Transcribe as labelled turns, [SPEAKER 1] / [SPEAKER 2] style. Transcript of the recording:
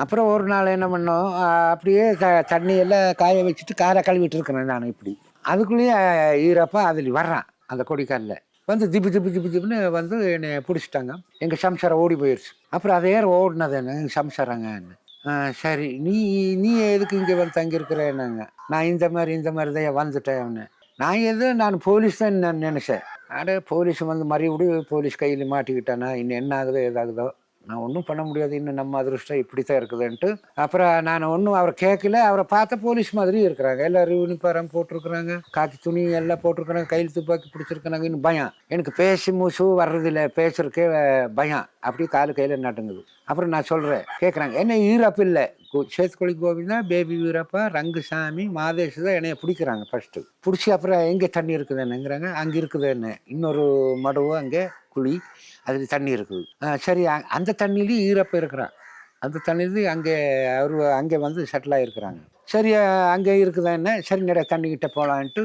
[SPEAKER 1] அப்புறம் ஒரு நாள் என்ன பண்ணோம், அப்படியே தண்ணி எல்லாம் காய வச்சுட்டு காரை கழுவிட்டு இருக்கிறேன் நான் இப்படி. அதுக்குள்ளேயே ஈரப்பா அதில் வர்றான் அந்த கொடிக்கால்ல. வந்து திபு திபு திபு திபுன்னு வந்து என்னைய புடிச்சுட்டாங்க. எங்க சம்சாரம் ஓடி போயிருச்சு. அப்புறம் அது யார் ஓடுனது என்ன? எங்க சம்சாரங்கன்னு. ஆ சரி. நீ நீ எதுக்கு இங்க வந்து தங்கியிருக்கிறேன்னாங்க. நான் இந்த மாரி தான் வந்துட்டேன்னு. நான் போலீஸ் தான் நான் நெனச்சேன். அட போலீஸ் வந்து மறுபடியும் போலீஸ் கையில மாட்டிக்கிட்டானா, இன்னும் என்ன ஆகுதோ ஏதாகுதோ? நான் ஒண்ணும் பண்ண முடியாது. இன்னும் நம்ம அதிர்ஷ்டம் இப்படித்தான் இருக்குதுன்ட்டு, அப்புறம் நான் ஒண்ணும் அவர கேட்கல. அவர பார்த்தா போலீஸ் மாதிரியே இருக்கிறாங்க. எல்லாரும் யூனிஃபார்ம் போட்டிருக்கிறாங்க. காக்கி துணி எல்லாம் போட்டிருக்கிறாங்க. கையில துப்பாக்கி பிடிச்சிருக்கிறாங்க. இன்னும் பயம். எனக்கு பேசி மூச்சு வர்றதில்ல. பேசுறதுக்கே பயம். அப்படியே காலு கையில நடுங்குது. அப்புறம் நான் சொல்றேன். கேட்குறாங்க. என்ன ஈரப்பு இல்ல. சேத்துக்குழி கோவிந்தா, பேபி வீரப்பா, ரங்குசாமி, மாதேஷ் தான் என்னைய புடிக்கிறாங்க ஃபர்ஸ்ட்டு. புடிச்சு அப்புறம் எங்கே தண்ணி இருக்குதுன்னுங்கிறாங்க. அங்க இருக்குதுன்னு. இன்னொரு மடுவு அங்கே குழி. அதுல தண்ணி இருக்குது. சரி அந்த தண்ணியிலயும் ஈரப்ப இருக்கிறான். அந்த தண்ணியிலயும் அவரு அங்கே வந்து செட்டில் ஆயிருக்கிறாங்க. சரி அங்கே இருக்குதான்னு, சரி நட தண்ணிக்கிட்ட போலான்ட்டு